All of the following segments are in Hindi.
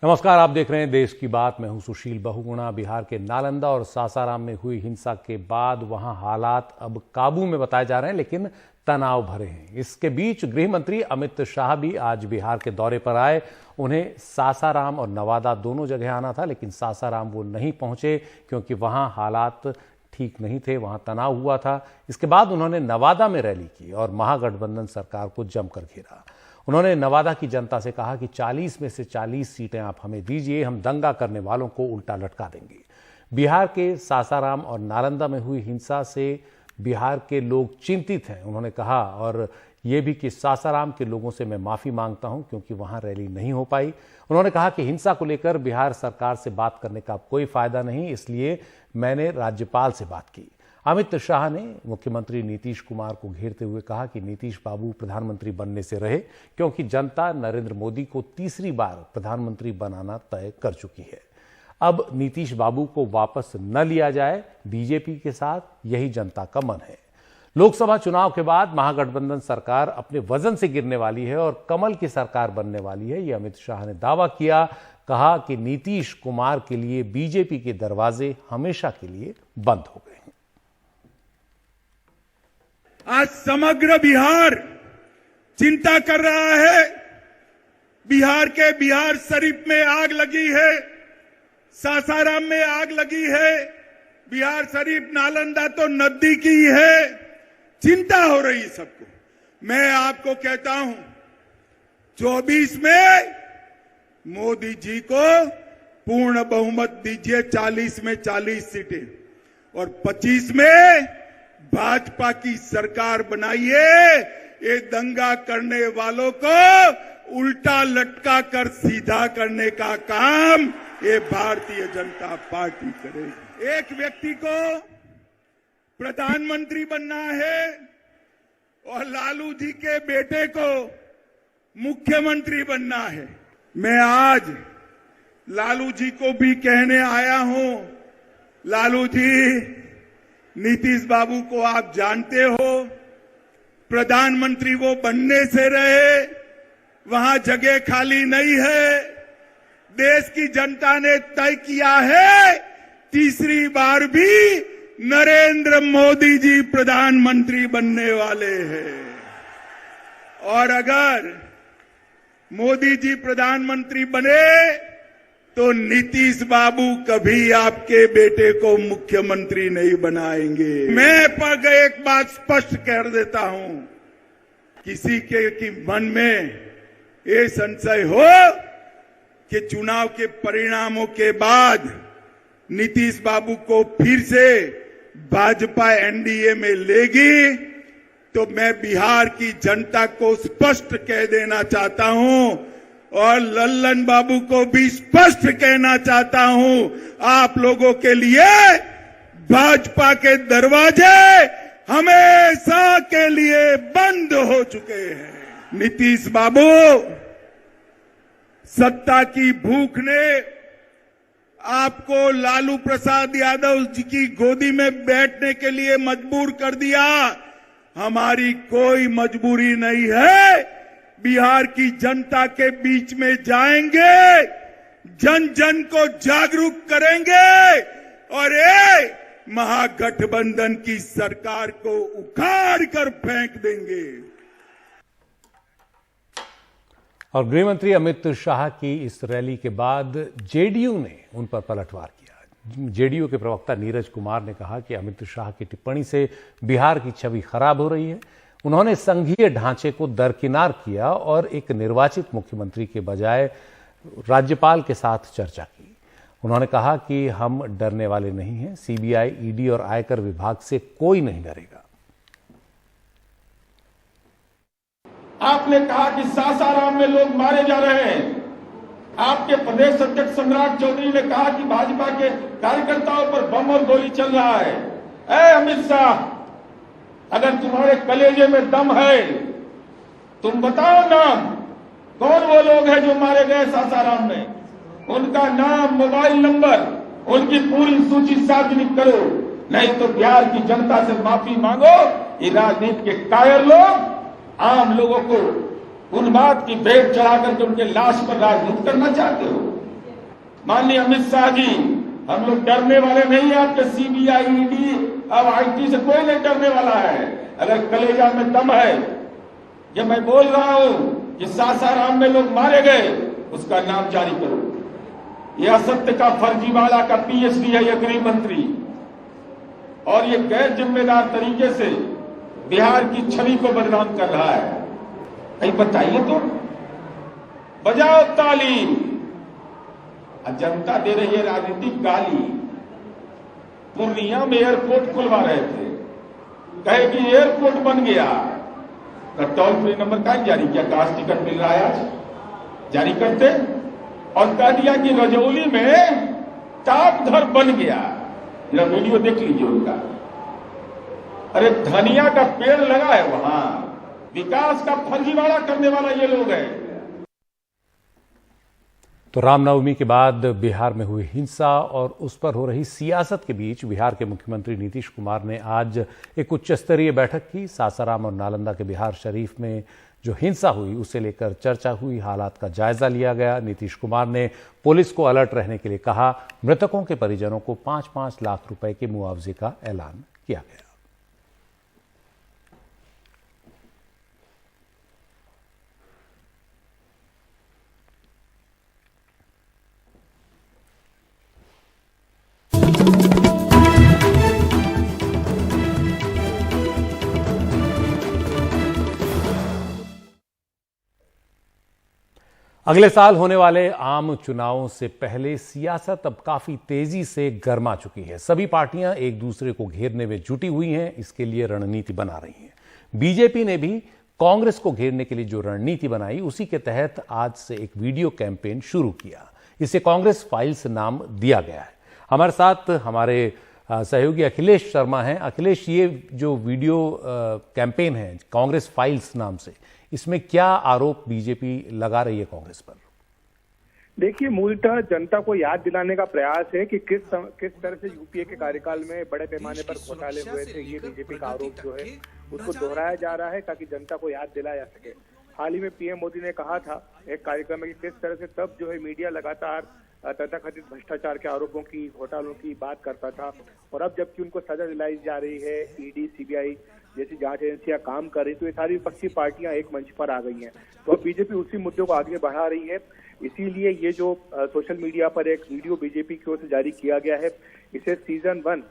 नमस्कार, आप देख रहे हैं देश की बात। मैं हूं सुशील बहुगुणा। बिहार के नालंदा और सासाराम में हुई हिंसा के बाद वहां हालात अब काबू में बताए जा रहे हैं, लेकिन तनाव भरे हैं। इसके बीच गृह मंत्री अमित शाह भी आज बिहार के दौरे पर आए। उन्हें सासाराम और नवादा दोनों जगह आना था, लेकिन सासाराम वो नहीं पहुंचे क्योंकि वहां हालात ठीक नहीं थे, वहां तनाव हुआ था। इसके बाद उन्होंने नवादा में रैली की और महागठबंधन सरकार को जमकर घेरा। उन्होंने नवादा की जनता से कहा कि 40 में से 40 सीटें आप हमें दीजिए, हम दंगा करने वालों को उल्टा लटका देंगे। बिहार के सासाराम और नालंदा में हुई हिंसा से बिहार के लोग चिंतित हैं, उन्होंने कहा। और ये भी कि सासाराम के लोगों से मैं माफी मांगता हूं क्योंकि वहां रैली नहीं हो पाई। उन्होंने कहा कि हिंसा को लेकर बिहार सरकार से बात करने का कोई फायदा नहीं, इसलिए मैंने राज्यपाल से बात की। अमित शाह ने मुख्यमंत्री नीतीश कुमार को घेरते हुए कहा कि नीतीश बाबू प्रधानमंत्री बनने से रहे, क्योंकि जनता नरेंद्र मोदी को तीसरी बार प्रधानमंत्री बनाना तय कर चुकी है। अब नीतीश बाबू को वापस न लिया जाए, बीजेपी के साथ यही जनता का मन है। लोकसभा चुनाव के बाद महागठबंधन सरकार अपने वजन से गिरने वाली है और कमल की सरकार बनने वाली है, ये अमित शाह ने दावा किया। कहा कि नीतीश कुमार के लिए बीजेपी के दरवाजे हमेशा के लिए बंद हो गए। आज समग्र बिहार चिंता कर रहा है। बिहार के बिहार शरीफ में आग लगी है, सासाराम में आग लगी है, बिहार शरीफ नालंदा तो नजदीकी है। चिंता हो रही सबको। मैं आपको कहता हूं, 24 में मोदी जी को पूर्ण बहुमत दीजिए, 40 में 40 सीटें, और 25 में भाजपा की सरकार बनाइए। ये दंगा करने वालों को उल्टा लटका कर सीधा करने का काम ये भारतीय जनता पार्टी करेगी। एक व्यक्ति को प्रधानमंत्री बनना है और लालू जी के बेटे को मुख्यमंत्री बनना है। मैं आज लालू जी को भी कहने आया हूं, लालू जी, नीतीश बाबू को आप जानते हो, प्रधानमंत्री वो बनने से रहे, वहां जगह खाली नहीं है। देश की जनता ने तय किया है, तीसरी बार भी नरेंद्र मोदी जी प्रधानमंत्री बनने वाले हैं। और अगर मोदी जी प्रधानमंत्री बने तो नीतीश बाबू कभी आपके बेटे को मुख्यमंत्री नहीं बनाएंगे। मैं पर एक बात स्पष्ट कर देता हूं, किसी के मन में ये संशय हो कि चुनाव के परिणामों के बाद नीतीश बाबू को फिर से भाजपा एनडीए में लेगी, तो मैं बिहार की जनता को स्पष्ट कह देना चाहता हूं और लल्लन बाबू को भी स्पष्ट कहना चाहता हूं, आप लोगों के लिए भाजपा के दरवाजे हमेशा के लिए बंद हो चुके हैं। नीतीश बाबू, सत्ता की भूख ने आपको लालू प्रसाद यादव जी की गोदी में बैठने के लिए मजबूर कर दिया। हमारी कोई मजबूरी नहीं है। बिहार की जनता के बीच में जाएंगे, जन जन को जागरूक करेंगे और ये महागठबंधन की सरकार को उखाड़ कर फेंक देंगे। और गृह मंत्री अमित शाह की इस रैली के बाद जेडीयू ने उन पर पलटवार किया। जेडीयू के प्रवक्ता नीरज कुमार ने कहा कि अमित शाह की टिप्पणी से बिहार की छवि खराब हो रही है। उन्होंने संघीय ढांचे को दरकिनार किया और एक निर्वाचित मुख्यमंत्री के बजाय राज्यपाल के साथ चर्चा की। उन्होंने कहा कि हम डरने वाले नहीं हैं, सीबीआई, ईडी और आयकर विभाग से कोई नहीं डरेगा। आपने कहा कि सासाराम में लोग मारे जा रहे हैं। आपके प्रदेश अध्यक्ष सम्राट चौधरी ने कहा कि भाजपा के कार्यकर्ताओं पर बम और गोली चल रहा है। अमित शाह, अगर तुम्हारे कलेजे में दम है, तुम बताओ नाम, कौन वो लोग हैं जो मारे गए सासाराम में, उनका नाम, मोबाइल नंबर, उनकी पूरी सूची सार्वजनिक करो, नहीं तो बिहार की जनता से माफी मांगो। ये राजनीति के कायर लोग आम लोगों को उन्माद की भेंट चढ़ा करके उनके लाश पर राजनीति करना चाहते हो। माननीय अमित शाह जी, हम लोग डरने वाले नहीं है आपके सीबीआई, ईडी, अब आईटी से कोई नहीं डरने वाला है। अगर कलेजा में दम है, ये मैं बोल रहा हूं कि सासाराम में लोग मारे गए, उसका नाम जारी करो। ये असत्य का, फर्जीवाड़ा का पीएचडी है ये गृह मंत्री, और ये गैर जिम्मेदार तरीके से बिहार की छवि को बदनाम कर रहा है। कहीं बताइए तो, बजाओ ताली। जनता दे रही है राजनीतिक गाली। पूर्णिया में एयरपोर्ट खुलवा रहे थे, कहे कि एयरपोर्ट बन गया, टोल फ्री नंबर का जारी किया, कास्ट टिकट मिल रहा है आज, जारी करते, और कह दिया कि रजौली में टाप घर बन गया। जरा वीडियो देख लीजिए उनका। अरे धनिया का पेड़ लगा है वहां, विकास का फर्जीवाड़ा करने वाला ये लोग हैं। तो रामनवमी के बाद बिहार में हुई हिंसा और उस पर हो रही सियासत के बीच बिहार के मुख्यमंत्री नीतीश कुमार ने आज एक उच्च स्तरीय बैठक की। सासाराम और नालंदा के बिहार शरीफ में जो हिंसा हुई उसे लेकर चर्चा हुई, हालात का जायजा लिया गया। नीतीश कुमार ने पुलिस को अलर्ट रहने के लिए कहा। मृतकों के परिजनों को 5-5 लाख रुपए के मुआवजे का ऐलान किया गया। अगले साल होने वाले आम चुनावों से पहले सियासत अब काफी तेजी से गर्मा चुकी है। सभी पार्टियां एक दूसरे को घेरने में जुटी हुई हैं, इसके लिए रणनीति बना रही हैं। बीजेपी ने भी कांग्रेस को घेरने के लिए जो रणनीति बनाई, उसी के तहत आज से एक वीडियो कैंपेन शुरू किया। इसे कांग्रेस फाइल्स नाम दिया गया है। हमारे साथ हमारे सहयोगी अखिलेश शर्मा हैं। अखिलेश, ये जो वीडियो कैंपेन है कांग्रेस फाइल्स नाम से, इसमें क्या आरोप बीजेपी लगा रही है कांग्रेस पर? देखिए, मूलतः जनता को याद दिलाने का प्रयास है कि किस तरह से यूपीए के कार्यकाल में बड़े पैमाने पर घोटाले हुए थे। ये बीजेपी का आरोप जो है उसको दोहराया जा रहा है ताकि जनता को याद दिलाया जा सके। हाल ही में पीएम मोदी ने कहा था एक कार्यक्रम में कि किस तरह से तब जो है मीडिया लगातार तथाकथित भ्रष्टाचार के आरोपों की, घोटालों की बात करता था, और अब जबकि उनको सजा दिलाई जा रही है, ईडी, सीबीआई जैसी जांच एजेंसियां काम कर रही, तो ये सारी विपक्षी पार्टियां एक मंच पर आ गई हैं। तो अब बीजेपी उसी मुद्दों को आगे बढ़ा रही है। इसीलिए ये जो सोशल मीडिया पर एक वीडियो बीजेपी की ओर से जारी किया गया है, इसे सीजन 1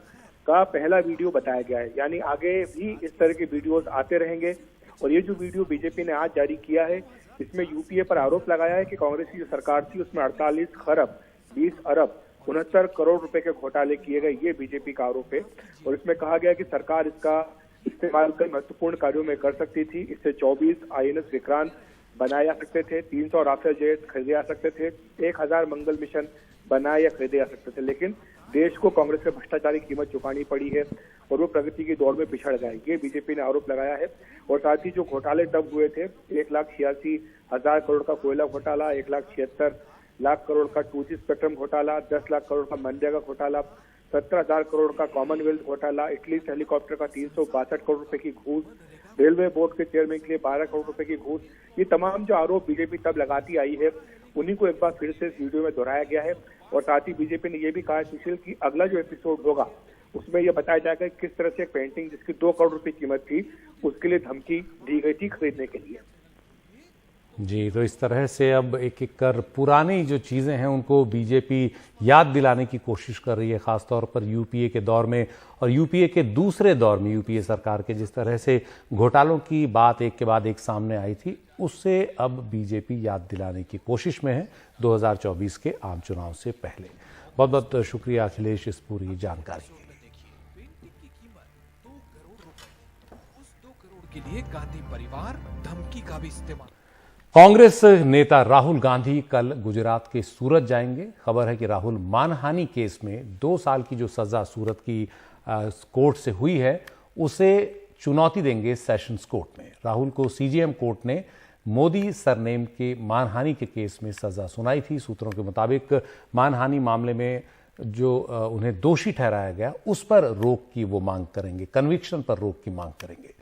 का पहला वीडियो बताया गया है। यानी आगे भी इस तरह के वीडियोस आते रहेंगे। और ये जो वीडियो बीजेपी ने आज जारी किया है, इसमें यूपीए पर आरोप लगाया है कि कांग्रेस की जो सरकार थी उसमें 48 खरब 20 अरब 69 करोड़ रुपए के घोटाले किए गए, ये बीजेपी का आरोप है। और इसमें कहा गया कि सरकार इसका इस्तेमाल कई महत्वपूर्ण कार्यों में कर सकती थी। इससे 24 INS विक्रांत बनाए जा सकते थे, 300 राफेल जेट खरीदे जा सकते थे, 1000 मंगल मिशन बनाए या खरीदे जा सकते थे। लेकिन देश को कांग्रेस के भ्रष्टाचार की कीमत चुकानी पड़ी है और वो प्रगति की दौड़ में पिछड़ गए, ये बीजेपी ने आरोप लगाया है। और साथ ही जो घोटाले तब हुए थे, 1,86,000 करोड़ का कोयला घोटाला, 1,76,00,000 करोड़ का 2G स्पेक्ट्रम घोटाला, 10 लाख करोड़ का मनरेगा घोटाला, 17,000 करोड़ का कॉमनवेल्थ घोटाला, इटली से हेलीकॉप्टर का 362 करोड़ रुपए की घूस, रेलवे बोर्ड के चेयरमैन के लिए 12 करोड़ रुपए की घूस, ये तमाम जो आरोप बीजेपी तब लगाती आई है, उन्हीं को एक बार फिर से इस वीडियो में दोहराया गया है। और साथ ही बीजेपी ने यह भी कहा सुशील कि अगला जो एपिसोड होगा उसमें यह बताया जाएगा किस तरह से एक पेंटिंग जिसकी 2 करोड़ रुपए कीमत थी, उसके लिए धमकी दी गई थी खरीदने के लिए। जी, तो इस तरह से अब एक एक कर पुरानी जो चीज़ें हैं उनको बीजेपी याद दिलाने की कोशिश कर रही है, ख़ासतौर पर यूपीए के दौर में और यूपीए के दूसरे दौर में। यूपीए सरकार के जिस तरह से घोटालों की बात एक के बाद एक सामने आई थी, उससे अब बीजेपी याद दिलाने की कोशिश में है 2024 के आम चुनाव से पहले। बहुत बहुत शुक्रिया अखिलेश इस पूरी जानकारी के लिए। उस 2 करोड़ के लिए गांधी परिवार धमकी का भी इस्तेमाल। कांग्रेस नेता राहुल गांधी कल गुजरात के सूरत जाएंगे। खबर है कि राहुल मानहानि केस में 2 साल की जो सजा सूरत की कोर्ट से हुई है, उसे चुनौती देंगे सेशंस कोर्ट में। राहुल को सीजेएम कोर्ट ने मोदी सरनेम के मानहानि के केस में सजा सुनाई थी। सूत्रों के मुताबिक मानहानि मामले में जो उन्हें दोषी ठहराया गया, उस पर रोक की वो मांग करेंगे, कन्विक्शन पर रोक की मांग करेंगे।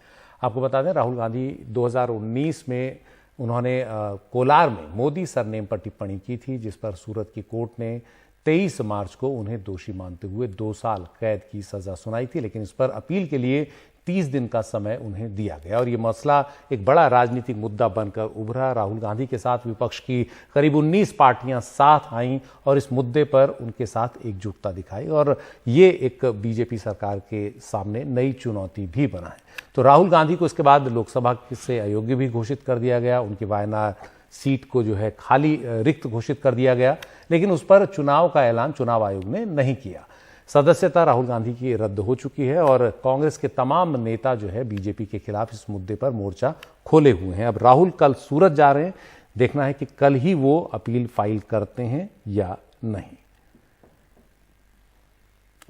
आपको बता दें, राहुल गांधी 2019 में उन्होंने कोलार में मोदी सरनेम पर टिप्पणी की थी, जिस पर सूरत की कोर्ट ने 23 मार्च को उन्हें दोषी मानते हुए 2 साल कैद की सजा सुनाई थी। लेकिन इस पर अपील के लिए 30 दिन का समय उन्हें दिया गया और ये मसला एक बड़ा राजनीतिक मुद्दा बनकर उभरा। राहुल गांधी के साथ विपक्ष की करीब 19 पार्टियां साथ आईं और इस मुद्दे पर उनके साथ एकजुटता दिखाई और ये एक बीजेपी सरकार के सामने नई चुनौती भी बना है। तो राहुल गांधी को इसके बाद लोकसभा से अयोग्य भी घोषित कर दिया गया, उनकी वायनाड सीट को जो है खाली रिक्त घोषित कर दिया गया, लेकिन उस पर चुनाव का ऐलान चुनाव आयोग ने नहीं किया। सदस्यता राहुल गांधी की रद्द हो चुकी है और कांग्रेस के तमाम नेता जो है बीजेपी के खिलाफ इस मुद्दे पर मोर्चा खोले हुए हैं। अब राहुल कल सूरत जा रहे हैं, देखना है कि कल ही वो अपील फाइल करते हैं या नहीं।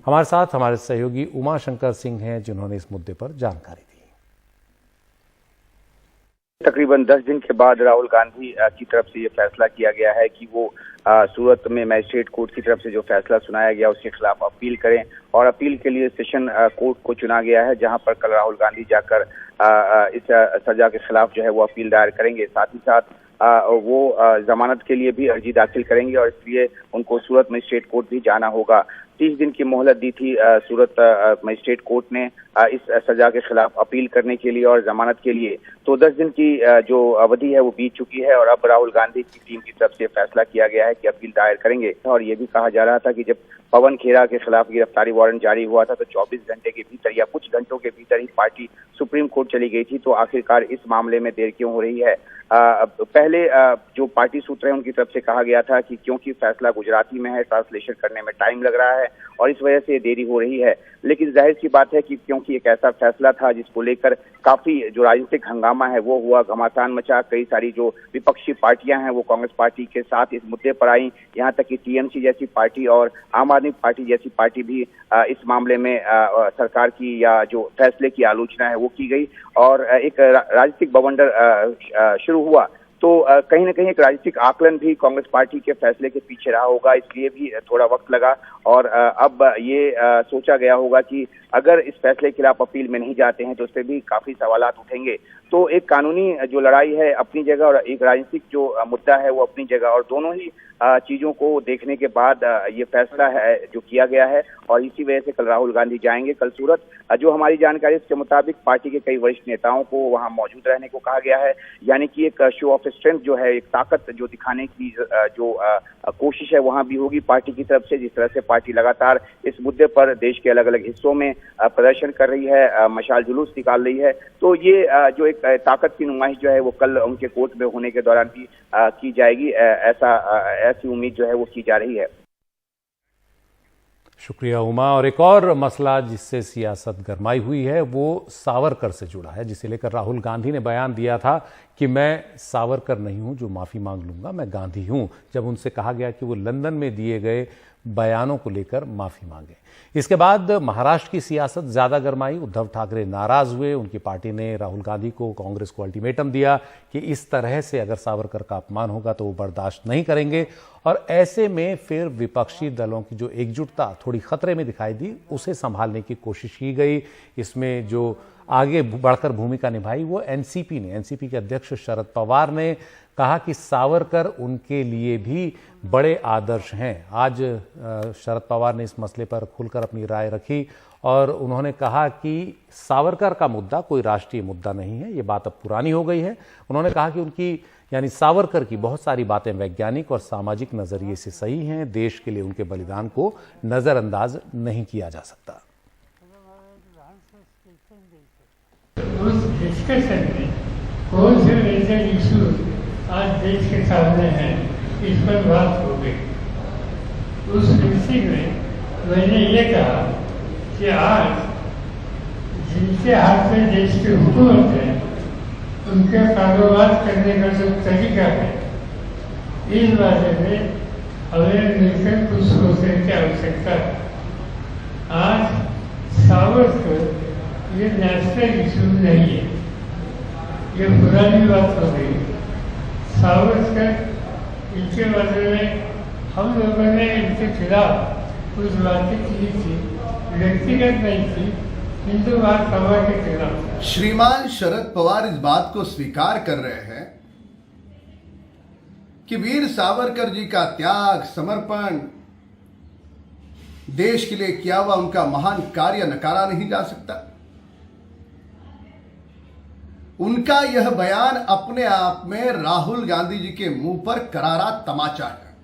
हमारे साथ हमारे सहयोगी उमा शंकर सिंह हैं, जिन्होंने इस मुद्दे पर जानकारी दी। तकरीबन 10 दिन के बाद राहुल गांधी की तरफ से ये फैसला किया गया है कि वो सूरत में मजिस्ट्रेट कोर्ट की तरफ से जो फैसला सुनाया गया उसके खिलाफ अपील करें और अपील के लिए सेशन कोर्ट को चुना गया है, जहां पर कल राहुल गांधी जाकर इस सजा के खिलाफ जो है वो अपील दायर करेंगे। साथ ही साथ वो जमानत के लिए भी अर्जी दाखिल करेंगे और इसलिए उनको सूरत मजिस्ट्रेट कोर्ट भी जाना होगा। 30 दिन की मोहलत दी थी सूरत मजिस्ट्रेट कोर्ट ने इस सजा के खिलाफ अपील करने के लिए और जमानत के लिए। तो 10 दिन की जो अवधि है वो बीत चुकी है और अब राहुल गांधी की टीम की तरफ से फैसला किया गया है कि अपील दायर करेंगे। और ये भी कहा जा रहा था कि जब पवन खेरा के खिलाफ गिरफ्तारी वारंट जारी हुआ था तो 24 घंटे के भीतर या कुछ घंटों के भीतर ही पार्टी सुप्रीम कोर्ट चली गई थी। तो आखिरकार इस मामले में देर क्यों हो रही है? पहले जो पार्टी सूत्र है उनकी तरफ से कहा गया था कि क्योंकि फैसला गुजराती में है, ट्रांसलेशन करने में टाइम लग रहा है और इस वजह से देरी हो रही है। लेकिन जाहिर सी बात है कि क्योंकि एक ऐसा फैसला था जिसको लेकर काफी जो राजनीतिक हंगामा है वो हुआ, घमासान मचा, कई सारी जो विपक्षी पार्टियां हैं वो कांग्रेस पार्टी के साथ इस मुद्दे पर आई, यहाँ तक कि टीएमसी जैसी पार्टी और आम आदमी पार्टी जैसी पार्टी भी इस मामले में सरकार की या जो फैसले की आलोचना है वो की गई और एक राजनीतिक बवंडर शुरू हुआ। तो कहीं ना कहीं एक राजनीतिक आकलन भी कांग्रेस पार्टी के फैसले के पीछे रहा होगा, इसलिए भी थोड़ा वक्त लगा और अब ये सोचा गया होगा कि अगर इस फैसले के खिलाफ अपील में नहीं जाते हैं तो उस पर भी काफी सवालात उठेंगे। तो एक कानूनी जो लड़ाई है अपनी जगह और एक राजनीतिक जो मुद्दा है वो अपनी जगह और दोनों ही चीजों को देखने के बाद ये फैसला है जो किया गया है और इसी वजह से कल राहुल गांधी जाएंगे कल सूरत। जो हमारी जानकारी इसके मुताबिक पार्टी के कई वरिष्ठ नेताओं को वहां मौजूद रहने को कहा गया है, यानी कि एक शो ऑफ स्ट्रेंथ जो है, एक ताकत जो दिखाने की जो कोशिश है वहां भी होगी पार्टी की तरफ से। जिस तरह से पार्टी लगातार इस मुद्दे पर देश के अलग अलग हिस्सों में प्रदर्शन कर रही है, मशाल जुलूस निकाल रही है, तो ये जो एक ताकत की नुमाइश जो है वो कल उनके कोर्ट में होने के दौरान भी की जाएगी, ऐसी उम्मीद जो है वो की जा रही है। शुक्रिया उमा। और एक और मसला जिससे सियासत गरमाई हुई है वो सावरकर से जुड़ा है, जिसे लेकर राहुल गांधी ने बयान दिया था कि मैं सावरकर नहीं हूं जो माफी मांग लूंगा, मैं गांधी हूं, जब उनसे कहा गया कि वो लंदन में दिए गए बयानों को लेकर माफी मांगे। इसके बाद महाराष्ट्र की सियासत ज्यादा गरमाई। उद्धव ठाकरे नाराज हुए, उनकी पार्टी ने राहुल गांधी को, कांग्रेस को अल्टीमेटम दिया कि इस तरह से अगर सावरकर का अपमान होगा तो वो बर्दाश्त नहीं करेंगे और ऐसे में फिर विपक्षी दलों की जो एकजुटता थोड़ी खतरे में दिखाई दी उसे संभालने की कोशिश की गई। इसमें जो आगे बढ़कर भूमिका निभाई वो एनसीपी ने, एनसीपी के अध्यक्ष शरद पवार ने कहा कि सावरकर उनके लिए भी बड़े आदर्श हैं। आज शरद पवार ने इस मसले पर खुलकर अपनी राय रखी और उन्होंने कहा कि सावरकर का मुद्दा कोई राष्ट्रीय मुद्दा नहीं है, ये बात अब पुरानी हो गई है। उन्होंने कहा कि उनकी यानी सावरकर की बहुत सारी बातें वैज्ञानिक और सामाजिक नजरिए से सही हैं, देश के लिए उनके बलिदान को नजरअंदाज नहीं किया जा सकता। उस डिस्कशन में कौन से मेजर इश्यूज आज देश के सामने हैं इस पर बात हो गई। उस मीटिंग में मैंने ये कहा कि आज जिनके हाथ में देश की हुकूमत है उनके कारोबार करने का जो तरीका है, इस बारे में हमें मिलकर कुछ सोचने की आवश्यकता है। आज सावरकर ये नेशनल इशू नहीं है, ये पुरानी बात हो गई। सावरकर इनके बारे में हम लोगों ने इनके खिलाफ कुछ बातें की थी, व्यक्तिगत नहीं थी, हिंदूवाद सभा के खिलाफ। श्रीमान शरद पवार इस बात को स्वीकार कर रहे हैं कि वीर सावरकर जी का त्याग, समर्पण, देश के लिए किया हुआ उनका महान कार्य नकारा नहीं जा सकता। उनका यह बयान अपने आप में राहुल गांधी जी के मुंह पर करारा तमाचा है।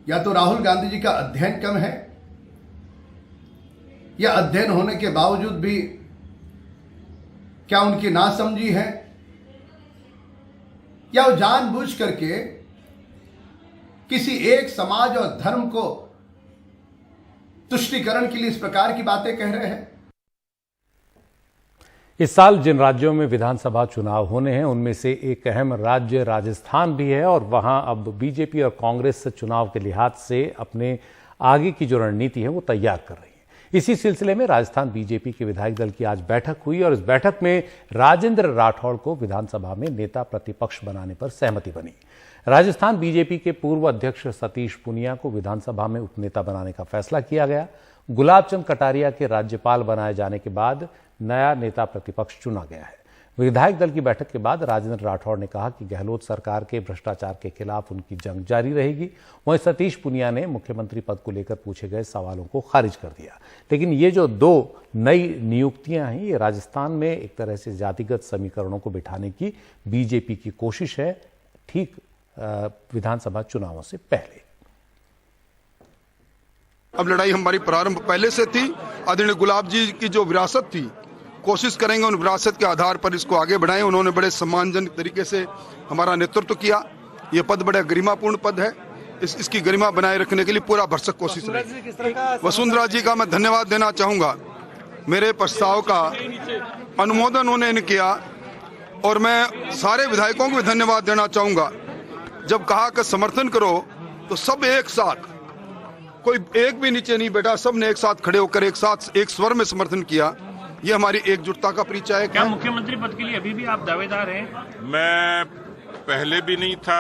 या तो राहुल गांधी जी का अध्ययन कम है, या अध्ययन होने के बावजूद भी क्या उनकी नासमझी है, या वो जानबूझ करके किसी एक समाज और धर्म को तुष्टीकरण के लिए इस प्रकार की बातें कह रहे हैं। इस साल जिन राज्यों में विधानसभा चुनाव होने हैं उनमें से एक अहम राज्य राजस्थान भी है और वहां अब बीजेपी और कांग्रेस चुनाव के लिहाज से अपने आगे की जो रणनीति है वो तैयार कर रही है। इसी सिलसिले में राजस्थान बीजेपी के विधायक दल की आज बैठक हुई और इस बैठक में राजेंद्र राठौड़ को विधानसभा में नेता प्रतिपक्ष बनाने पर सहमति बनी। राजस्थान बीजेपी के पूर्व अध्यक्ष सतीश पूनिया को विधानसभा में उपनेता बनाने का फैसला किया गया। गुलाब चंद कटारिया के राज्यपाल बनाए जाने के बाद नया नेता प्रतिपक्ष चुना गया है। विधायक दल की बैठक के बाद राजेंद्र राठौड़ ने कहा कि गहलोत सरकार के भ्रष्टाचार के खिलाफ उनकी जंग जारी रहेगी। वहीं सतीश पूनिया ने मुख्यमंत्री पद को लेकर पूछे गए सवालों को खारिज कर दिया। लेकिन ये जो दो नई नियुक्तियां हैं ये राजस्थान में एक तरह से जातिगत समीकरणों को बिठाने की बीजेपी की कोशिश है, ठीक विधानसभा चुनावों से पहले। अब लड़ाई हमारी प्रारंभ पहले से थी। आदरणीय गुलाब जी की जो विरासत थी, कोशिश करेंगे उन विरासत के आधार पर इसको आगे बढ़ाएं। उन्होंने बड़े सम्मानजनक तरीके से हमारा नेतृत्व किया। ये पद बड़ा गरिमापूर्ण पद है। इसकी गरिमा बनाए रखने के लिए पूरा भरसक कोशिश रहेगी। वसुंधरा जी का मैं धन्यवाद देना चाहूंगा। मेरे प्रस्ताव का अनुमोदन उन्होंने किया और मैं सारे विधायकों को भी धन्यवाद देना चाहूंगा। जब कहा कि समर्थन करो तो सब एक साथ, कोई एक भी नीचे नहीं बैठा, सबने एक साथ खड़े होकर एक साथ एक स्वर में समर्थन किया। ये हमारी एकजुटता का परिचय है। क्या मुख्यमंत्री पद के लिए अभी भी आप दावेदार हैं? मैं पहले भी नहीं था,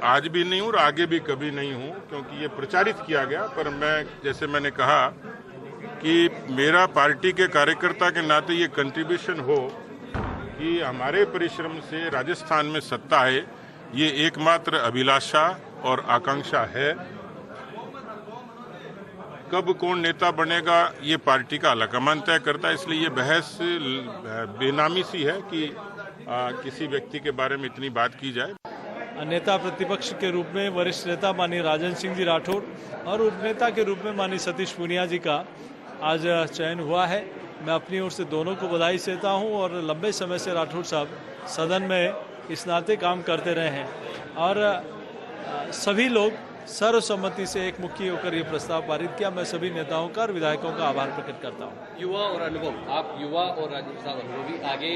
आज भी नहीं हूँ और आगे भी कभी नहीं हूँ, क्योंकि ये प्रचारित किया गया। पर मैं, जैसे मैंने कहा कि मेरा पार्टी के कार्यकर्ता के नाते ये कंट्रीब्यूशन हो कि हमारे परिश्रम से राजस्थान में सत्ता है, ये एकमात्र अभिलाषा और आकांक्षा है। कब कौन नेता बनेगा ये पार्टी का आलाकमान तय करता है, इसलिए ये बहस बेनामी सी है कि किसी व्यक्ति के बारे में इतनी बात की जाए। नेता प्रतिपक्ष के रूप में वरिष्ठ नेता माननीय राजन सिंह जी राठौड़ और उपनेता के रूप में माननीय सतीश पूनिया जी का आज चयन हुआ है। मैं अपनी ओर से दोनों को बधाई देता हूं और लंबे समय से राठौड़ साहब सदन में इस नाते काम करते रहे हैं और सभी लोग सर्वसम्मति से एक मुखी होकर ये प्रस्ताव पारित किया। मैं सभी नेताओं का और विधायकों का आभार प्रकट करता हूँ। युवा और अनुभव, आप युवा और राजेंद्र साहब अनुभवी, आगे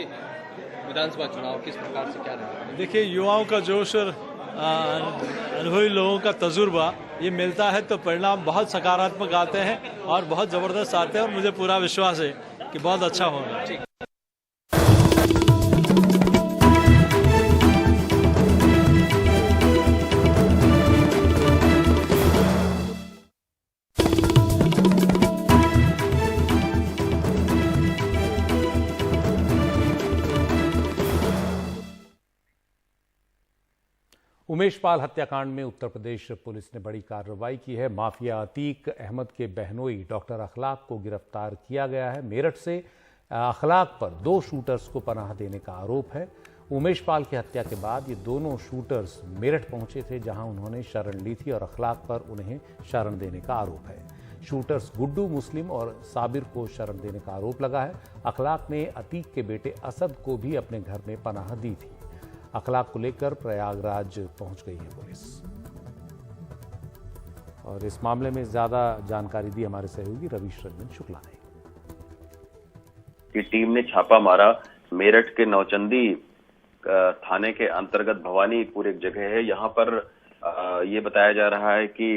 विधानसभा चुनाव किस प्रकार से क्या रहेगा? देखिए, युवाओं का जोश और अनुभवी लोगों का तजुर्बा ये मिलता है तो परिणाम बहुत सकारात्मक आते हैं और बहुत जबरदस्त आते हैं और मुझे पूरा विश्वास है कि बहुत अच्छा होगा। उमेश पाल हत्याकांड में उत्तर प्रदेश पुलिस ने बड़ी कार्रवाई की है। माफिया अतीक अहमद के बहनोई डॉक्टर अखलाक को गिरफ्तार किया गया है। मेरठ से अखलाक पर 2 शूटर्स को पनाह देने का आरोप है। उमेश पाल की हत्या के बाद ये दोनों शूटर्स मेरठ पहुंचे थे, जहां उन्होंने शरण ली थी और अखलाक पर उन्हें शरण देने का आरोप है। शूटर्स गुड्डू मुस्लिम और साबिर को शरण देने का आरोप लगा है। अखलाक ने अतीक के बेटे असद को भी अपने घर में पनाह दी थी। अखलाक को लेकर प्रयागराज पहुंच गई है पुलिस और इस मामले में ज्यादा जानकारी दी हमारे सहयोगी रवीश रंजन शुक्ला ने। की टीम ने छापा मारा। मेरठ के नौचंदी थाने के अंतर्गत भवानीपुर एक जगह है, यहाँ पर ये बताया जा रहा है कि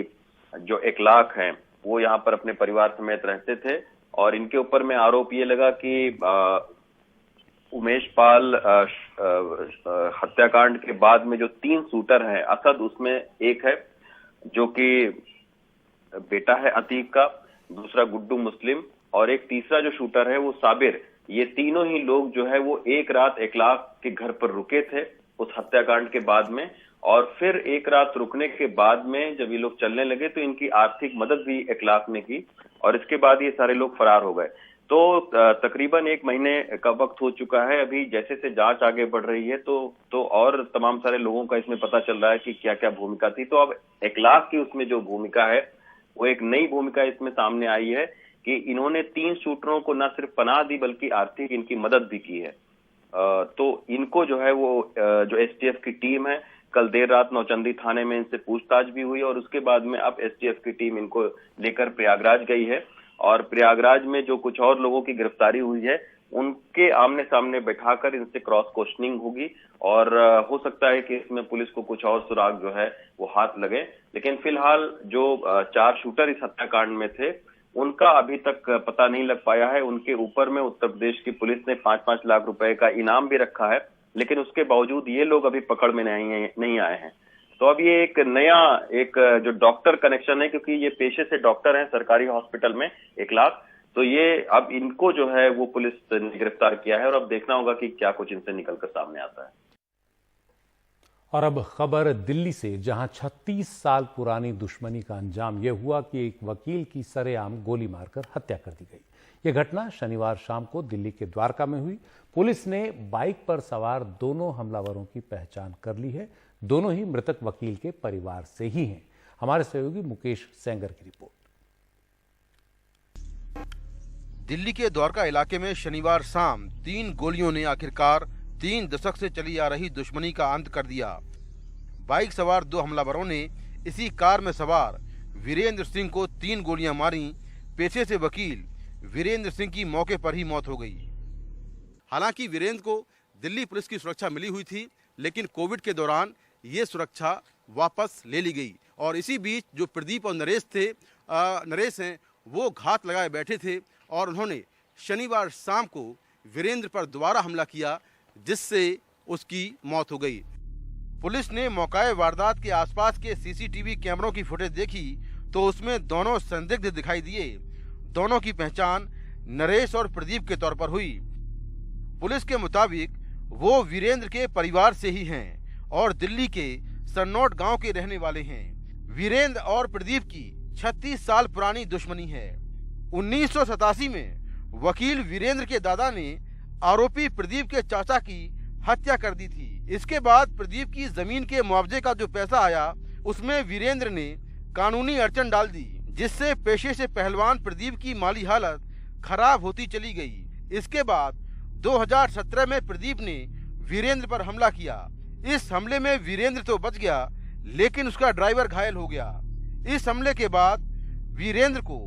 जो अखलाक हैं वो यहाँ पर अपने परिवार समेत रहते थे और इनके ऊपर में आरोप ये लगा कि उमेश पाल हत्याकांड के बाद में जो 3 शूटर हैं, असद उसमें एक है जो कि बेटा है अतीक का, दूसरा गुड्डू मुस्लिम और एक तीसरा जो शूटर है वो साबिर। ये तीनों ही लोग जो है वो एक रात अखलाक के घर पर रुके थे उस हत्याकांड के बाद में, और फिर एक रात रुकने के बाद में जब ये लोग चलने लगे तो इनकी आर्थिक मदद भी इखलाक ने की और इसके बाद ये सारे लोग फरार हो गए। तो तकरीबन 1 महीने का वक्त हो चुका है। अभी जैसे से जांच आगे बढ़ रही है तो और तमाम सारे लोगों का इसमें पता चल रहा है कि क्या क्या भूमिका थी। तो अब इखलाक की उसमें जो भूमिका है वो एक नई भूमिका इसमें सामने आई है कि इन्होंने 3 शूटरों को न सिर्फ पनाह दी बल्कि आर्थिक इनकी मदद भी की है। तो इनको जो है वो जो एसटीएफ की टीम है, कल देर रात नौचंदी थाने में इनसे पूछताछ भी हुई और उसके बाद में अब एसटीएफ की टीम इनको लेकर प्रयागराज गई है और प्रयागराज में जो कुछ और लोगों की गिरफ्तारी हुई है उनके आमने सामने बैठाकर इनसे क्रॉस क्वेश्चनिंग होगी और हो सकता है कि इसमें पुलिस को कुछ और सुराग जो है वो हाथ लगे। लेकिन फिलहाल जो 4 शूटर इस हत्याकांड में थे उनका अभी तक पता नहीं लग पाया है। उनके ऊपर में उत्तर प्रदेश की पुलिस ने 5-5 लाख रुपए का इनाम भी रखा है, लेकिन उसके बावजूद ये लोग अभी पकड़ में नहीं आए हैं। तो अब ये एक नया जो डॉक्टर कनेक्शन है, क्योंकि ये पेशे से डॉक्टर हैं सरकारी हॉस्पिटल में इखलाक, तो ये अब इनको जो है वो पुलिस ने गिरफ्तार किया है और अब देखना होगा कि क्या कुछ इनसे निकलकर सामने आता है। और अब खबर दिल्ली से, जहां 36 साल पुरानी दुश्मनी का अंजाम यह हुआ कि एक वकील की सरेआम गोली मारकर हत्या कर दी गई। यह घटना शनिवार शाम को दिल्ली के द्वारका में हुई। पुलिस ने बाइक पर सवार दोनों हमलावरों की पहचान कर ली है। दोनों ही मृतक वकील के परिवार से ही हैं। हमारे सहयोगी मुकेश सेंगर की रिपोर्ट। दिल्ली के द्वारका इलाके में शनिवार शाम 3 गोलियों ने आखिरकार 3 दशक से चली आ रही दुश्मनी का अंत कर दिया। बाइक सवार 2 हमलावरों ने इसी कार में सवार वीरेंद्र सिंह को 3 गोलियां मारी। पेशे से वकील वीरेंद्र सिंह की मौके पर ही मौत हो गई। हालांकि वीरेंद्र को दिल्ली पुलिस की सुरक्षा मिली हुई थी, लेकिन कोविड के दौरान ये सुरक्षा वापस ले ली गई और इसी बीच जो प्रदीप और नरेश हैं वो घात लगाए बैठे थे और उन्होंने शनिवार शाम को वीरेंद्र पर दोबारा हमला किया, जिससे उसकी मौत हो गई। पुलिस ने मौके वारदात के आसपास के सीसीटीवी कैमरों की फुटेज देखी तो उसमें दोनों संदिग्ध दिखाई दिए। दोनों की पहचान नरेश और प्रदीप के तौर पर हुई। पुलिस के मुताबिक वो वीरेंद्र के परिवार से ही हैं और दिल्ली के सन्नौट गांव के रहने वाले हैं। वीरेंद्र और प्रदीप की 36 साल पुरानी दुश्मनी है। 1987 में वकील वीरेंद्र के दादा ने आरोपी प्रदीप के चाचा की हत्या कर दी थी। इसके बाद प्रदीप की जमीन के मुआवजे का जो पैसा आया उसमें वीरेंद्र ने कानूनी अड़चन डाल दी, जिससे पेशे से पहलवान प्रदीप की माली हालत खराब होती चली गई। इसके बाद 2017 में प्रदीप ने वीरेंद्र पर हमला किया। इस हमले में वीरेंद्र तो बच गया, लेकिन उसका ड्राइवर घायल हो गया। इस हमले के बाद वीरेंद्र को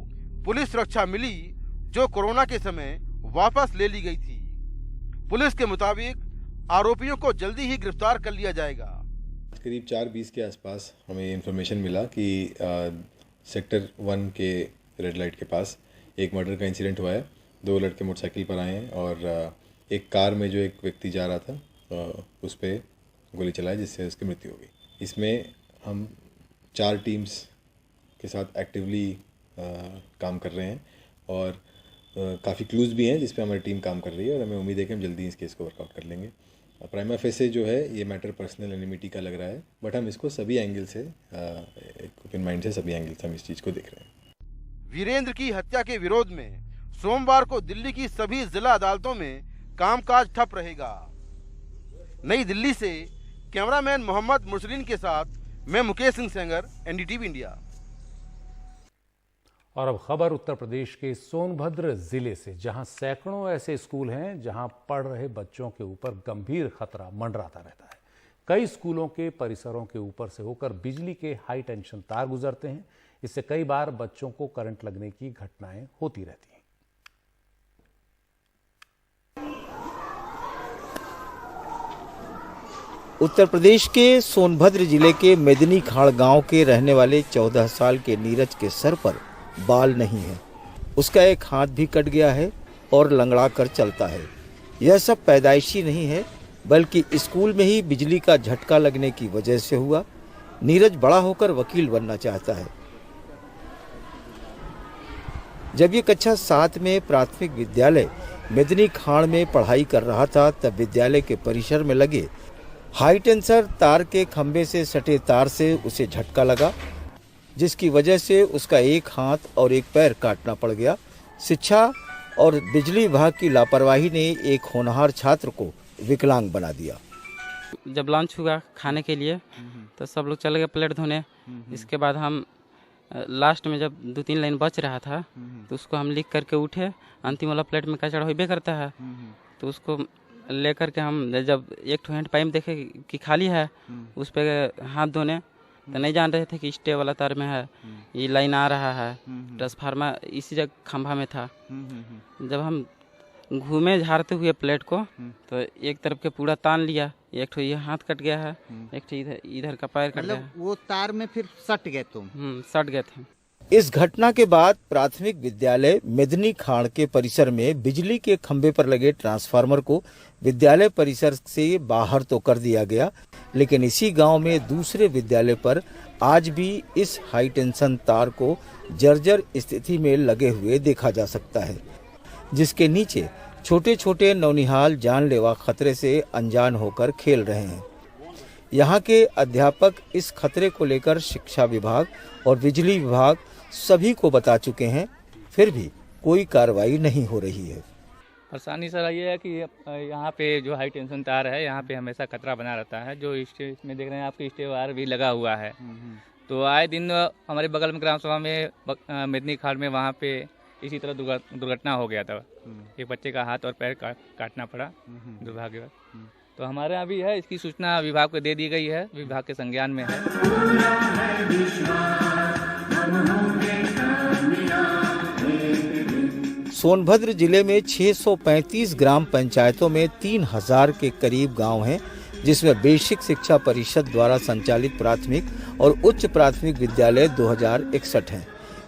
पुलिस सुरक्षा मिली, जो कोरोना के समय वापस ले ली गई थी। पुलिस के मुताबिक आरोपियों को जल्दी ही गिरफ्तार कर लिया जाएगा। करीब 4:20 के आसपास हमें ये इन्फॉर्मेशन मिला कि सेक्टर 1 के रेड लाइट के पास एक मर्डर का इंसिडेंट हुआ है। 2 लड़के मोटरसाइकिल पर आए हैं और एक कार में जो एक व्यक्ति जा रहा था उस पर गोली चलाई, जिससे उसकी मृत्यु हो गई। इसमें हम 4 टीम्स के साथ एक्टिवली काम कर रहे हैं और काफ़ी क्लूज भी हैं जिस पे हमारी टीम काम कर रही है और हमें उम्मीद है कि हम जल्दी इस केस को वर्कआउट कर लेंगे। प्राइमा फेसे जो है ये मैटर पर्सनल एनिमिटी का लग रहा है, बट हम इसको सभी एंगल से एक ओपन माइंड से सभी एंगल से हम इस चीज़ को देख रहे हैं। वीरेंद्र की हत्या के विरोध में सोमवार को दिल्ली की सभी जिला अदालतों में कामकाज ठप रहेगा। नई दिल्ली से कैमरामैन मोहम्मद मुरसलीन के साथ मैं मुकेश सिंह सेंगर, एनडीटीवी इंडिया। और अब खबर उत्तर प्रदेश के सोनभद्र जिले से, जहां सैकड़ों ऐसे स्कूल हैं जहां पढ़ रहे बच्चों के ऊपर गंभीर खतरा मंडराता रहता है। कई स्कूलों के परिसरों के ऊपर से होकर बिजली के हाई टेंशन तार गुजरते हैं। इससे कई बार बच्चों को करंट लगने की घटनाएं होती रहती हैं। उत्तर प्रदेश के सोनभद्र जिले के मेदिनी खाड़ गांव के रहने वाले 14 साल के नीरज के सर पर बाल नहीं है। उसका एक हाथ भी कट गया है और लंगड़ा कर चलता है। यह सब पैदाइशी नहीं है, बल्कि स्कूल में ही बिजली का झटका लगने की वजह से हुआ। नीरज बड़ा होकर वकील बनना चाहता है। जब ये कक्षा 7 में प्राथमिक विद्यालय मेदिनी खाड़ में पढ़ाई कर रहा था, तब विद्यालय के परिसर में लगे हाई टेंसर तार के खंभे से सटे तार से उसे झटका लगा, जिसकी वजह से उसका एक हाथ और एक पैर काटना पड़ गया। शिक्षा और बिजली विभाग की लापरवाही ने एक होनहार छात्र को विकलांग बना दिया। जब लंच हुआ खाने के लिए तो सब लोग चले गए प्लेट धोने। इसके बाद हम लास्ट में जब 2-3 लाइन बच रहा था तो उसको हम लिख करके उठे। अंतिम वाला प्लेट में कचरा होबे करता है तो उसको लेकर के हम जब एक हैंड पाइप देखे कि खाली है उस पर हाथ धोने तो नहीं जान रहे थे कि स्टे वाला तार में है, ये लाइन आ रहा है। ट्रांसफार्मर इसी जगह खंभा में था। जब हम घूमे झाड़ते हुए प्लेट को तो एक तरफ के पूरा तान लिया, एक तो ये हाथ कट गया है, एक तो इधर का पैर कट गया। वो तार में फिर सट गए तुम? सट गए थे। इस घटना के बाद प्राथमिक विद्यालय मेदनी खाड़ के परिसर में बिजली के खंभे पर लगे ट्रांसफार्मर को विद्यालय परिसर से बाहर तो कर दिया गया, लेकिन इसी गांव में दूसरे विद्यालय पर आज भी इस हाई टेंशन तार को जर्जर स्थिति में लगे हुए देखा जा सकता है, जिसके नीचे छोटे छोटे नौनिहाल जानलेवा खतरे से अनजान होकर खेल रहे हैं। यहाँ के अध्यापक इस खतरे को लेकर शिक्षा विभाग और बिजली विभाग सभी को बता चुके हैं, फिर भी कोई कार्रवाई नहीं हो रही है। परेशानी सर ये है कि यहाँ पे जो हाई टेंशन तार है यहाँ पे हमेशा खतरा बना रहता है। जो इसमें देख रहे हैं आपके स्टे वायर भी लगा हुआ है, तो आए दिन हमारे बगल में ग्राम सभा में मेदनी खाड़ में वहाँ पे इसी तरह दुर्घटना हो गया था। एक बच्चे का हाथ और पैर काटना पड़ा दुर्भाग्यवश। तो हमारे यहाँ भी है, इसकी सूचना विभाग को दे दी गई है, विभाग के संज्ञान में है। सोनभद्र जिले में 635 ग्राम पंचायतों में 3000 के करीब गांव हैं, जिसमें बेसिक शिक्षा परिषद द्वारा संचालित प्राथमिक और उच्च प्राथमिक विद्यालय 2061 हैं।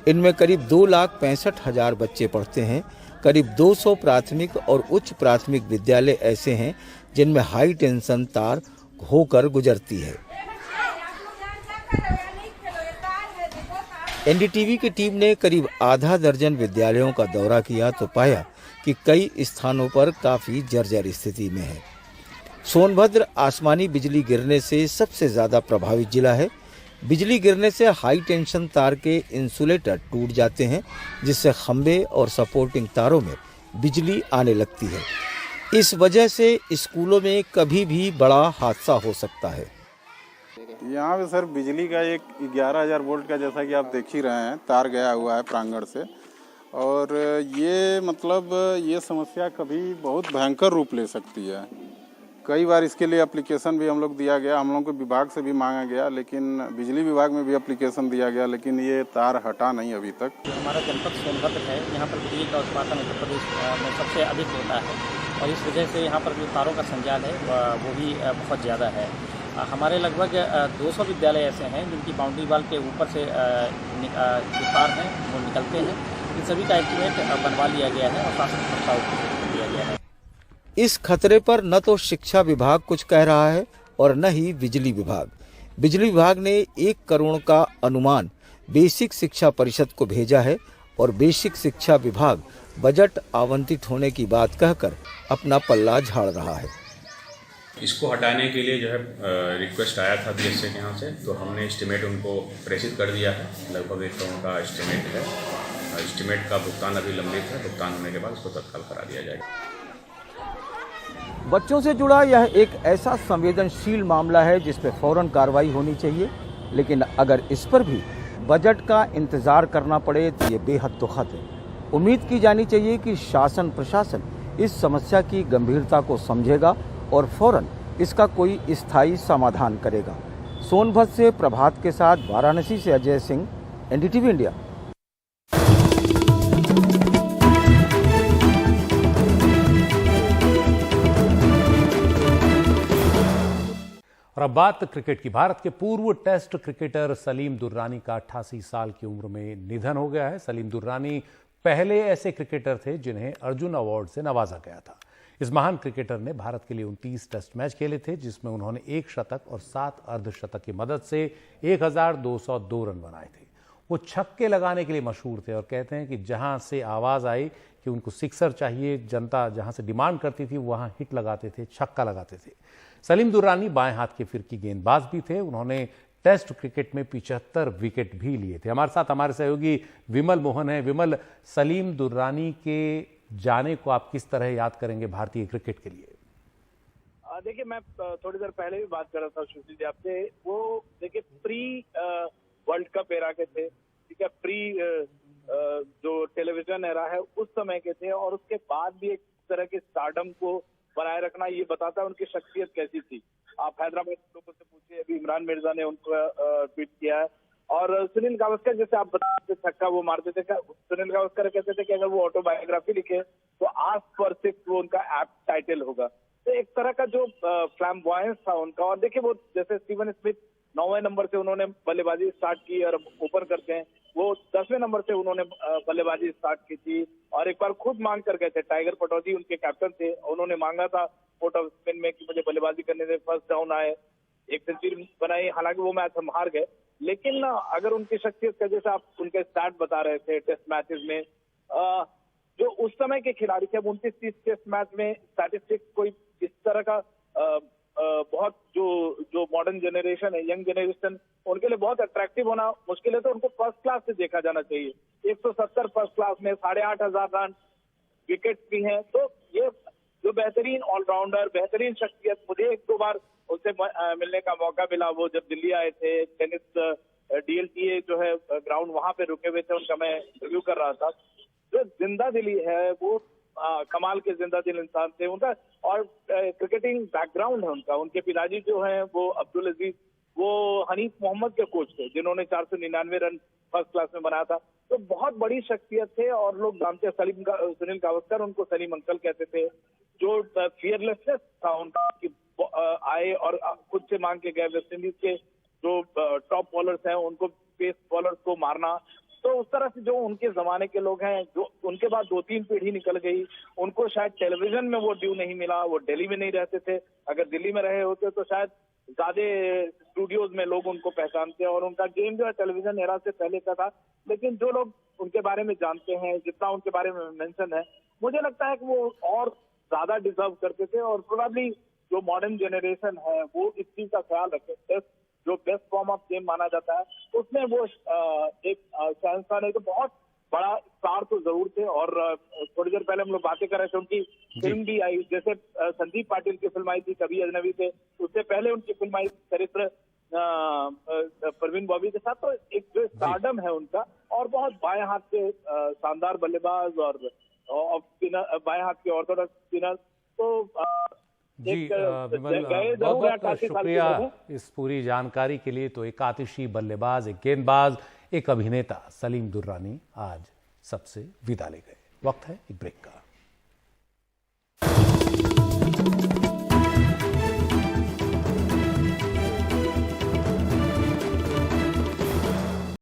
इनमें करीब 2,65,000 बच्चे पढ़ते हैं। करीब 200 प्राथमिक और उच्च प्राथमिक विद्यालय ऐसे हैं जिनमें हाई टेंशन तार होकर गुजरती है। एनडीटीवी की टीम ने करीब आधा दर्जन विद्यालयों का दौरा किया तो पाया कि कई स्थानों पर काफी जर्जर स्थिति में है। सोनभद्र आसमानी बिजली गिरने से सबसे ज्यादा प्रभावित जिला है। बिजली गिरने से हाई टेंशन तार के इंसुलेटर टूट जाते हैं, जिससे खंभे और सपोर्टिंग तारों में बिजली आने लगती है। इस वजह से स्कूलों में कभी भी बड़ा हादसा हो सकता है। यहाँ पे सर बिजली का एक 11,000 वोल्ट का, जैसा कि आप देख ही रहे हैं, तार गया हुआ है प्रांगण से। और ये मतलब ये समस्या कभी बहुत भयंकर रूप ले सकती है। कई बार इसके लिए एप्लीकेशन भी हम लोग दिया गया, हम लोग को विभाग से भी मांगा गया, लेकिन बिजली विभाग में भी एप्लीकेशन दिया गया, लेकिन ये तार हटा नहीं अभी तक। हमारा जनपद सोनभद्र है, यहाँ पर बिजली का उत्पादन उत्तर प्रदेश में सबसे अधिक होता है और इस वजह से यहाँ पर जो तारों का संजाल है वो भी बहुत ज़्यादा है। हमारे लगभग 200 विद्यालय ऐसे हैं जिनकी बाउंड्री वाल के ऊपर से जो तार हैं वो निकलते हैं। इन सभी का एस्टीमेट बनवा लिया गया है और शासन प्रस्ताव कर दिया गया है। इस खतरे पर न तो शिक्षा विभाग कुछ कह रहा है और न ही बिजली विभाग। बिजली विभाग ने 1 करोड़ का अनुमान बेसिक शिक्षा परिषद को भेजा है और बेसिक शिक्षा विभाग बजट आवंटित होने की बात कहकर अपना पल्ला झाड़ रहा है। इसको हटाने के लिए जो है रिक्वेस्ट आया था बीएसए के यहाँ से, तो हमने एस्टीमेट उनको प्रेषित कर दिया है। लगभग 1 करोड़ का एस्टीमेट है। एस्टीमेट का भुगतान अभी लंबित है, भुगतान होने के बाद उसको तत्काल करा दिया जाएगा। बच्चों से जुड़ा यह एक ऐसा संवेदनशील मामला है जिस पर फौरन कार्रवाई होनी चाहिए, लेकिन अगर इस पर भी बजट का इंतजार करना पड़े तो ये बेहद दुखद है। उम्मीद की जानी चाहिए कि शासन प्रशासन इस समस्या की गंभीरता को समझेगा और फौरन इसका कोई स्थायी समाधान करेगा। सोनभद्र से प्रभात के साथ वाराणसी से अजय सिंह, एनडीटीवी इंडिया। और अब बात क्रिकेट की। भारत के पूर्व टेस्ट क्रिकेटर सलीम दुर्रानी का 88 साल की उम्र में निधन हो गया है। सलीम दुर्रानी पहले ऐसे क्रिकेटर थे जिन्हें अर्जुन अवार्ड से नवाजा गया था। इस महान क्रिकेटर ने भारत के लिए 29 टेस्ट मैच खेले थे, जिसमें उन्होंने 1 शतक और 7 अर्धशतक की मदद से 1202 रन बनाए थे। वो छक्के लगाने के लिए मशहूर थे और कहते हैं कि जहां से आवाज आई कि उनको सिक्सर चाहिए, जनता जहां से डिमांड करती थी वहां हिट लगाते थे, छक्का लगाते थे। सलीम दुर्रानी बाएं हाथ के फिरकी गेंदबाज भी थे। उन्होंने टेस्ट क्रिकेट में 75 विकेट भी लिए थे। हमारे साथ हमारे सहयोगी विमल मोहन है। विमल, सलीम दुर्रानी के जाने को आप किस तरह याद करेंगे भारतीय क्रिकेट के लिए? देखिए, मैं थोड़ी देर पहले भी बात कर रहा था सुशील जी आपसे। वो देखिए प्री वर्ल्ड कप एरा के थे, ठीक है, प्री जो टेलीविजन एरा है उस समय के थे, और उसके बाद भी एक तरह के स्टारडम को बनाए रखना ये बताता है उनकी शख्सियत कैसी थी। आप हैदराबाद के लोगों से पूछिए, अभी इमरान मिर्जा ने उनको ट्वीट किया है। और सुनील गावस्कर, जैसे आप बताते छक्का वो मारते थे, सुनील गावस्कर कहते थे कि अगर वो ऑटोबायोग्राफी लिखे तो आस्क फॉर सिक्स वो उनका ऐप टाइटल होगा। तो एक तरह का जो फ्लैम्बॉयंस था उनका। और देखिए, वो जैसे स्टीवन स्मिथ 9वें नंबर से उन्होंने बल्लेबाजी स्टार्ट की और ओपन करते हैं, वो 10वें नंबर से उन्होंने बल्लेबाजी स्टार्ट की थी। और एक बार खुद मांग कर गए थे, टाइगर पटौदी उनके कैप्टन थे, उन्होंने मांगा था कोर्ट ऑफ स्पिन में कि मुझे बल्लेबाजी करने से, फर्स्ट डाउन आए, एक सेंचुरी बनाई। हालांकि वो मैच हम हार गए, लेकिन अगर उनकी शख्सियत का जैसे आप उनके स्टार्ट बता रहे थे टेस्ट मैचेस में, जो उस समय के खिलाड़ी थे, 29-30 टेस्ट मैच में स्टैटिस्टिक्स कोई इस तरह का बहुत जो मॉडर्न जनरेशन है, यंग जनरेशन, उनके लिए बहुत अट्रैक्टिव होना मुश्किल है। तो उनको फर्स्ट क्लास से देखा जाना चाहिए। 170 फर्स्ट क्लास में 8,500 रन, विकेट भी हैं। तो ये जो बेहतरीन ऑलराउंडर, बेहतरीन शख्सियत, मुझे 1-2 बार उनसे मिलने का मौका मिला। वो जब दिल्ली आए थे, टेनिस DLTA जो है ग्राउंड, वहां पे रुके हुए थे, उनका मैं रिव्यू कर रहा था। जो जिंदा दिली है वो कमाल के जिंदा दिल इंसान थे उनका। और क्रिकेटिंग बैकग्राउंड है उनका। उनके पिताजी जो हैं वो अब्दुल अजीज, वो हनीफ मोहम्मद के कोच थे, जिन्होंने 499 रन फर्स्ट क्लास में बनाया था। तो बहुत बड़ी शख्सियत थे, और लोग जानते हैं सुनील गावस्कर उनको सलीम अंकल कहते थे। जो फियरलेसनेस था उनका, कि आए और खुद से मांग के गए। वेस्ट इंडीज के जो टॉप बॉलर्स हैं उनको, पेस बॉलर्स को मारना। तो उस तरह से जो उनके जमाने के लोग हैं, जो उनके बाद 2-3 पीढ़ी निकल गई, उनको शायद टेलीविजन में वो ड्यू नहीं मिला। वो दिल्ली में नहीं रहते थे, अगर दिल्ली में रहे होते तो शायद ज्यादा स्टूडियोज में लोग उनको पहचानते। और उनका गेम जो है टेलीविजन एरा से पहले का था। लेकिन जो लोग उनके बारे में जानते हैं, जितना उनके बारे में मेंशन है, मुझे लगता है कि वो और ज्यादा डिजर्व करते थे। और प्रोबेबली जो मॉडर्न जनरेशन है वो इस चीज का ख्याल रखे। जो बेस्ट फॉर्म ऑफ गेम माना जाता है, उसमें वो एक शहंशाह नहीं तो बहुत बड़ा स्टार तो जरूर थे। और थोड़ी देर पहले हम लोग बातें कर रहे थे, उनकी फिल्म भी आई, जैसे संदीप पाटिल की फिल्म आई थी कभी अजनबी से, उससे पहले उनकी फिल्म आई चरित्र परवीन बॉबी के साथ। तो एक जो स्टारडम है उनका, और बहुत बाएं हाथ के शानदार बल्लेबाज, और बाएं हाथ के ऑर्थोडॉक्स स्पिनर। तो जी विमल, बहुत बहुत शुक्रिया इस पूरी जानकारी के लिए। तो एक आतिशी बल्लेबाज, एक गेंदबाज, एक अभिनेता सलीम दुर्रानी आज सबसे विदा ले गए। वक्त है एक ब्रेक का।